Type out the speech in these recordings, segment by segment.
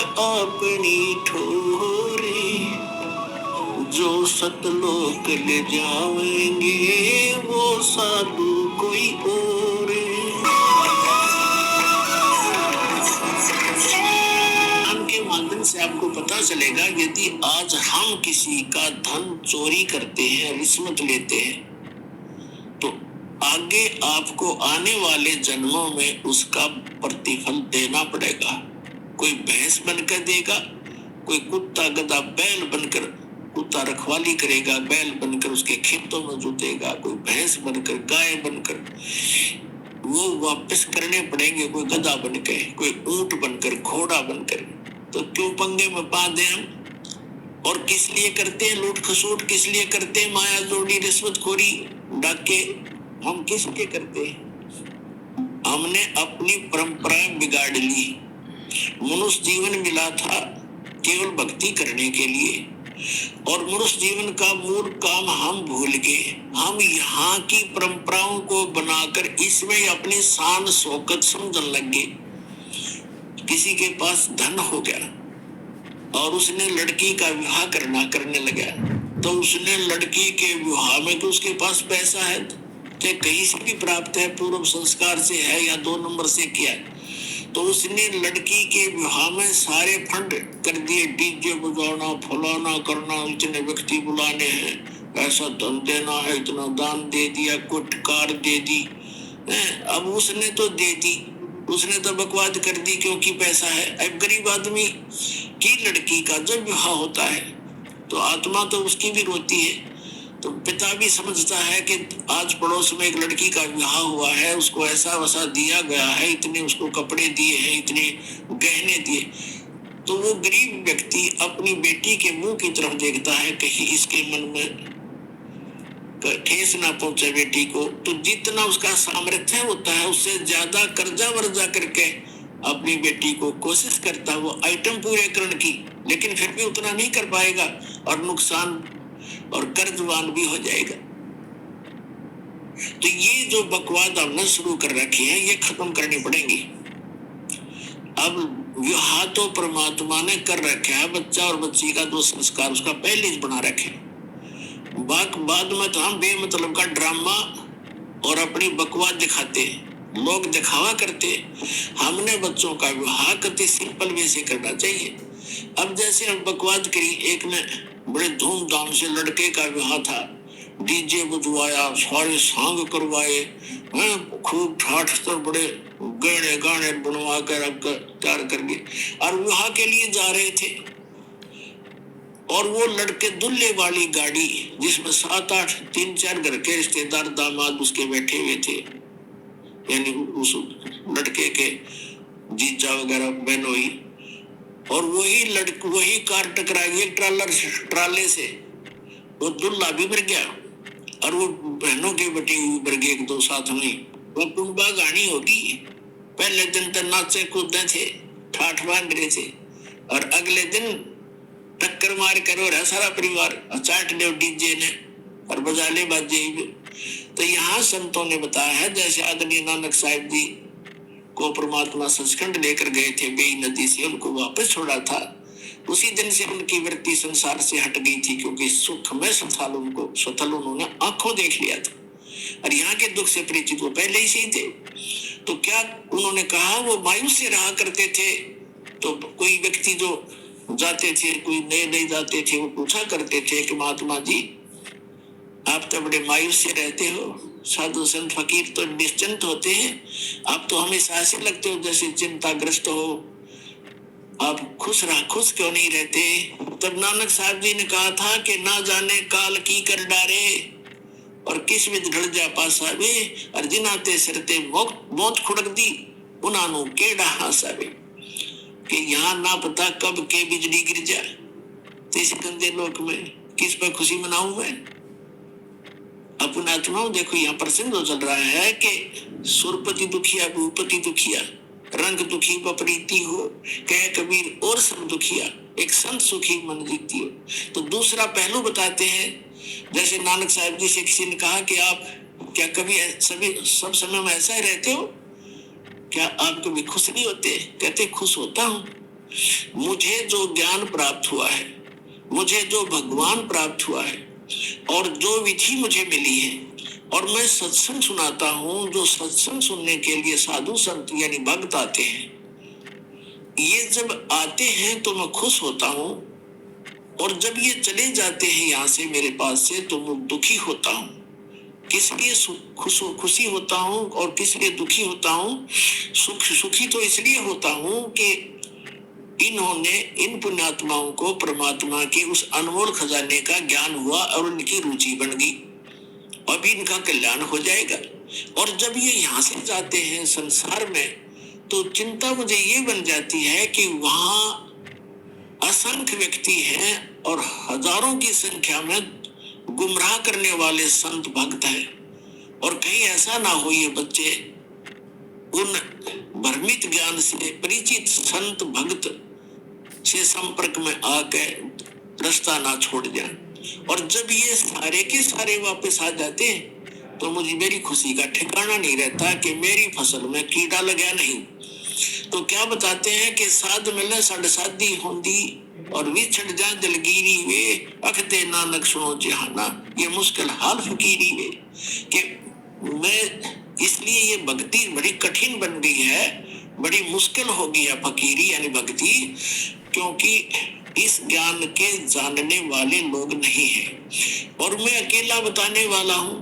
अपनी ठोरे, जो सतलोक ले जाएंगे वो साधु कोई और। के माध्यम से आपको पता चलेगा, यदि आज हम किसी का धन चोरी करते हैं, रिश्वत लेते हैं, तो आगे आपको आने वाले जन्मों में उसका प्रतिफल देना पड़ेगा। कोई भैंस बनकर देगा, कोई कुत्ता गधा बैल बनकर कुत्ता रखवाली करेगा, बैल बनकर उसके खेतों में जुतेगा, कोई भैंस बनकर गाय बनकर वो वापस करने पड़ेंगे, कोई गधा बनकर, कोई ऊंट बनकर, घोड़ा बनकर। तो क्यों पंगे में पा दे हम? और किस लिए करते हैं लूट खसोट, किस लिए करते हैं माया जोड़ी रिश्वतखोरी डाके? हम किस लिए करते हैं? हमने अपनी परंपराएं बिगाड़ ली। मनुष्य जीवन मिला था केवल भक्ति करने के लिए, और मनुष्य जीवन का मूल काम हम भूल गए। हम यहाँ की परंपराओं को बनाकर इसमें अपनी शान शौकत समझने लग गए। किसी के पास धन हो गया और उसने लड़की का विवाह करने लगा, तो उसने लड़की के विवाह में तो उसके पास पैसा है, तो कहीं से भी प्राप्त है, पूर्व संस्कार से है या 2 नंबर से किया है, तो उसने लड़की के विवाह में सारे फंड कर दिए, डीजे बजाना, फलाना करना, इतने व्यक्ति बुलाने हैं, ऐसा धन देना है, इतना दान दे दिया, कुछ कार दे दी। अब उसने तो दे दी, उसने तो बकवाद कर दी क्योंकि पैसा है। अब गरीब आदमी की लड़की का जब विवाह होता है तो आत्मा तो उसकी भी रोती है। तो पिता भी समझता है कि आज पड़ोस में एक लड़की का विवाह हुआ है, उसको ऐसा वैसा दिया गया है, इतने उसको कपड़े दिए हैं, इतने गहने दिए। तो वो गरीब व्यक्ति अपनी बेटी के मुंह की तरफ देखता है, कहीं इसके मन में ठेस ना पहुंचे बेटी को। तो जितना उसका सामर्थ्य होता है उससे ज्यादा कर्जा वर्जा करके अपनी बेटी को कोशिश करता है वो आइटम पूरे करने की, लेकिन फिर भी उतना नहीं कर पाएगा और नुकसान और कर्जवान भी हो जाएगा। तो ये जो बकवाद हमने शुरू कर रखी है ये खत्म करनी पड़ेगी। अब विवाह तो परमात्मा ने कर रखा है, बच्चा और बच्ची का जो संस्कार उसका पहले ही बना रखे। बाद में तो हम बेमतलब का ड्रामा और अपनी बकवाद दिखाते, लोग दिखावा करते। हमने बच्चों का विवाह करते सिंपल वे से करना चाहिए। अब जैसे हम बकवाद करी, एक ने बड़े धूमधाम से लड़के का विवाह था, डीजे बजवाया, सारे सांग करवाए, खूब ठाठ से बड़े गहने गाने बनवा कर तैयार कर दिए, और विवाह के लिए जा रहे थे। और वो लड़के दुल्हे वाली गाड़ी जिसमें 7-8 3-4 घर के रिश्तेदार दामाद उसके बैठे हुए थे, यानी उस लड़के के जीजा वगैरह बहनोई, और वही कार टकराई एक ट्राले से, वो दुल्हा भी मर गया और वो बहनों के बेटे भी मर गए, 1-2 साथ में। वो टुंबा गाड़ी होगी। पहले दिन तो नाचे कूदे थे, ठाठ बांध रहे थे, और अगले दिन टक्कर मार कर हो रहा सारा परिवार, चाट ले डीजे ने और बजा ले बाजे। तो यहाँ संतों ने बताया है, जैसे आदरणीय नानक साहिब जी को परमात्मा सचखंड लेकर गए थे, बेई नदी से उनको वापस छोड़ा था, उसी दिन से उनकी वृत्ति संसार से हट गई थी, क्योंकि सुख में स्वथल उन्होंने आंखों देख लिया था, और यहाँ के दुख से परिचित वो पहले ही सही थे। तो क्या उन्होंने कहा, वो मायूस से रहा करते थे। तो कोई व्यक्ति जो जाते थे, कोई नए जाते थे, वो पूछा करते थे कि महात्मा जी आप तो बड़े मायूस से रहते हो, साधु संत फकीर तो निश्चिंत होते हैं, आप तो हमेशा ऐसे लगते हो जैसे चिंताग्रस्त हो, आप खुश क्यों नहीं रहते? तब नानक साहब जी ने कहा था कि ना जाने काल की कर डारे और किस विध ढल जा पासावे, और जिनाते सिरते मौत खुड़क दी उन्हां केड़ा हासावे। कि यहाँ ना पता कब के बिजली गिर जाए, तो इस गंदे लोक में किस पर खुशी मनाऊं मैं? अपने आत्माओं देखो, यहाँ प्रसंग चल रहा है कि सुरपति दुखिया भूपति दुखिया, रंग दुखी बपरीती हो, कह कबीर और सब दुखिया, एक संत सुखी मन जीती हो। तो दूसरा पहलू बताते हैं, जैसे नानक साहिब जी से किसी ने कहा कि आप क्या कभी सब समय में ऐसा ही रहते हो, क्या आप कभी खुश नहीं होते? कहते खुश होता हूँ, मुझे जो ज्ञान प्राप्त हुआ है, मुझे जो भगवान प्राप्त हुआ है और जो विधि मुझे मिली है, और मैं सत्संग सुनाता हूँ, जो सत्संग सुनने के लिए साधु संत यानी भक्त आते हैं, ये जब आते हैं तो मैं खुश होता हूँ, और जब ये चले जाते हैं यहाँ से मेरे पास से तो मैं दुखी होता हूँ। किस लिए खुशी होता हूँ और किस लिए दुखी होता हूँ? सुखी तो इसलिए होता हूँ कि इन्होंने, इन पुण्यात्माओं को परमात्मा के उस अनमोल खजाने का ज्ञान हुआ और उनकी रुचि बन गई, अभी इनका कल्याण हो जाएगा। और जब ये यहाँ से जाते हैं संसार में, तो चिंता मुझे ये बन जाती है कि वहां असंख्य व्यक्ति हैं और हजारों की संख्या में गुमराह करने वाले संत भक्त हैं, और कहीं ऐसा ना हो ये बच्चे उन भ्रमित ज्ञान से परिचित संत भक्त से संपर्क में आके रास्ता ना छोड़ जाए। और जब ये सारे के सारे वापस आ जाते हैं तो मुझे मेरी खुशी का ठिकाना नहीं रहता कि मेरी फसल में कीड़ा लगा नहीं। तो क्या बताते हैं कि साध मिले साढ़े शादी होंदी और विछड़ जा जलगीरी वे अखते नानक सुनो जहाना, ये मुश्किल हाल फकीरी वे। कि मैं इसलिए ये भक्ति बड़ी कठिन बन गई है, बड़ी मुश्किल हो गई है फकीरी यानी भक्ति, क्योंकि इस ज्ञान के जानने वाले लोग नहीं हैं और मैं अकेला बताने वाला हूँ,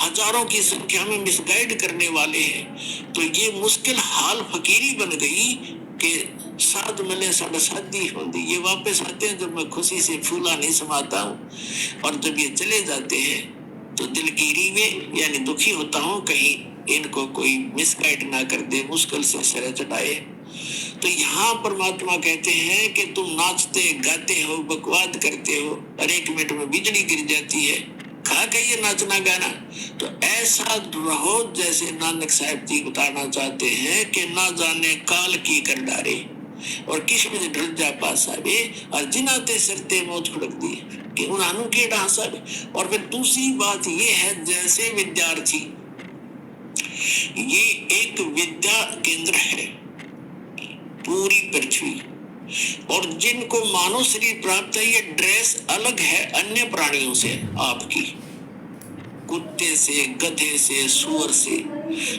हजारों की संख्या में मिसगाइड करने वाले हैं। तो ये मुश्किल हाल फकीरी बन गई कि साध मिले साढ़े शादी होती, ये वापस आते हैं जब मैं खुशी से फूला नहीं समाता हूँ, और जब ये चले जाते हैं तो दिलगीरी में यानी दुखी होता हूँ कहीं इनको कोई मिसगाइड ना कर दे, मुश्किल से सिर चढ़ाए। तो यहाँ परमात्मा कहते हैं कि तुम नाचते गाते हो, बकवाद करते हो, और 1 मिनट में बिजली गिर जाती है, खा के ये नाचना गाना। तो ऐसा रहो जैसे नानक साहब जी बताना चाहते हैं कि ना जाने काल की कर डारे और किस में ढल जा पास आवे, और जिनाते सरते मौत फड़क दी कि उन्हानु के डांस आवे। और फिर दूसरी बात ये है, जैसे विद्यार्थी, ये एक विद्या केंद्र है पूरी पृथ्वी, और जिनको मानव शरीर प्राप्त है, ये ड्रेस अलग है अन्य प्राणियों से, आपकी कुत्ते से, गधे से, सुअर से,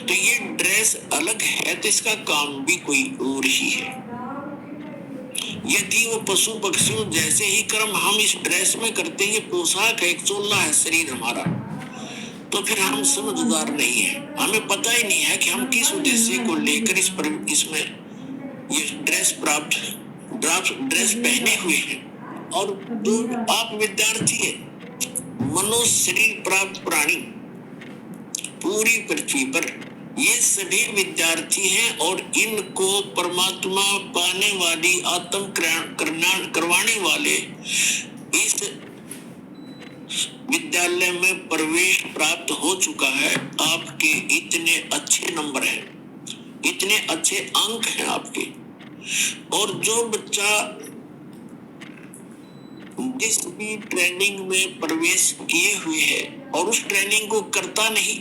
तो ये ड्रेस अलग है, तो इसका काम भी कोई और ही है। यदि वो पशु पक्षियों जैसे ही कर्म हम इस ड्रेस में करते हैं, ये पोशाक है, एक चोला है शरीर हमारा, तो फिर हम समझदार नहीं है, हमें पता ही नहीं है कि हम किस उद्देश्य को लेकर इसमें ये ड्रेस पहने हुए हैं। और जो आप विद्यार्थी है, मनुष्य शरीर प्राप्त प्राणी पूरी पृथ्वी पर, ये सभी विद्यार्थी हैं, और इनको परमात्मा पाने वाली, आत्म करवाने वाले इस विद्यालय में प्रवेश प्राप्त हो चुका है। आपके इतने अच्छे नंबर हैं, इतने अच्छे अंक हैं आपके, और जो बच्चा जिस भी ट्रेनिंग में प्रवेश किए हुए है और उस ट्रेनिंग को करता नहीं,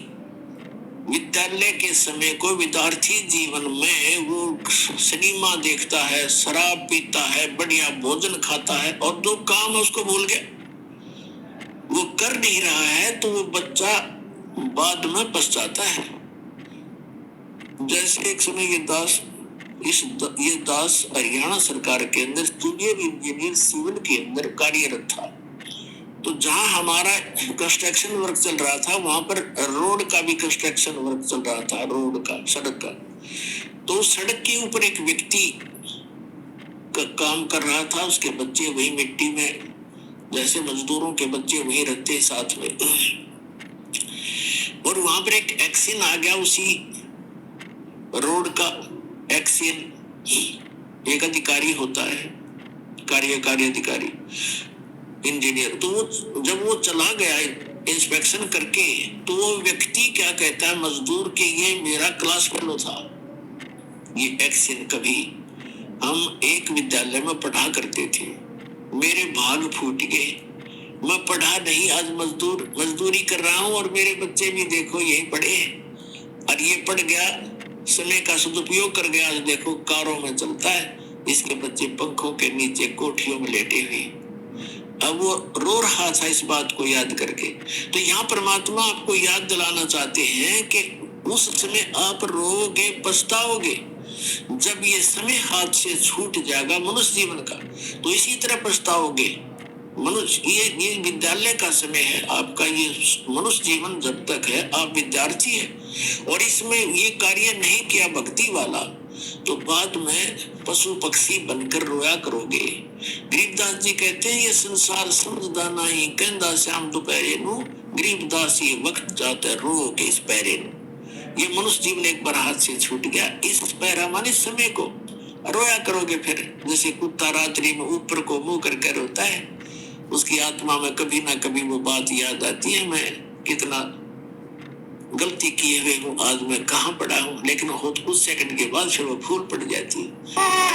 विद्यालय के समय को विद्यार्थी जीवन में वो सिनेमा देखता है, शराब पीता है, बढ़िया भोजन खाता है, और जो काम है उसको भूल गया, वो कर नहीं रहा है, तो वो बच्चा बाद में पछताता है। जैसे एक समय ये दास हरियाणा सरकार के अंदर जूनियर इंजीनियर सिविल के अंदर कार्यरत था। तो जहां हमारा कंस्ट्रक्शन वर्क चल रहा था, वहां पर रोड का भी कंस्ट्रक्शन वर्क चल रहा था, रोड का, सड़क का। तो सड़क के ऊपर एक व्यक्ति का काम कर रहा था, उसके बच्चे वही मिट्टी में, जैसे मजदूरों के बच्चे वही रहते साथ में, और वहां पर एक एक्सीडेंट आ गया, उसी रोड का एक्सीडेंट। एक अधिकारी होता है, कार्यकारी अधिकारी इंजीनियर, तो वो जब वो चला गया इंस्पेक्शन करके, तो वो व्यक्ति क्या कहता है मजदूर के, ये मेरा क्लास फेलो था, ये एक्सीडेंट कभी हम एक विद्यालय में पढ़ा करते थे, मेरे भाग फूट गए, मैं पढ़ा नहीं, आज मजदूरी कर रहा हूँ, और मेरे बच्चे भी देखो यही पढ़े हैं, और ये पढ़ गया, समय का सदुपयोग कर गया, आज देखो कारों में चलता है, इसके बच्चे पंखों के नीचे कोठियों में लेटे हुए। अब वो रो रहा था इस बात को याद करके। तो यहाँ परमात्मा आपको याद दिलाना चाहते हैं कि उस समय आप रोगे, पछताओगे। जब ये समय हाथ से छूट जाएगा मनुष्य जीवन का, तो इसी तरह पछताओगे। मनुष्य ये विद्यालय का समय है आपका, ये मनुष्य जीवन जब तक है आप विद्यार्थी है, और इसमें ये कार्य नहीं किया भक्ति वाला, तो बाद में पशु पक्षी बनकर रोया करोगे। गरीबदास जी कहते हैं ये संसार समझदा नहीं, कहंदा श्याम दोपहरे नु, गरीबदास ये वक्त जाता रो के इस पैरे नु। ये मनुष्य जीवन एक बार हाथ से छूट गया, इस पैरा माने समय को रोया करोगे। फिर जैसे कुत्ता रात्रि में ऊपर को मुंह करके रोता है, उसकी आत्मा में कभी ना कभी वो बात याद आती है, मैं कितना गलती किए हुए हूँ, आज मैं कहाँ पड़ा हूँ, लेकिन कुछ सेकंड के बाद फिर वो फूल पड़ जाती है।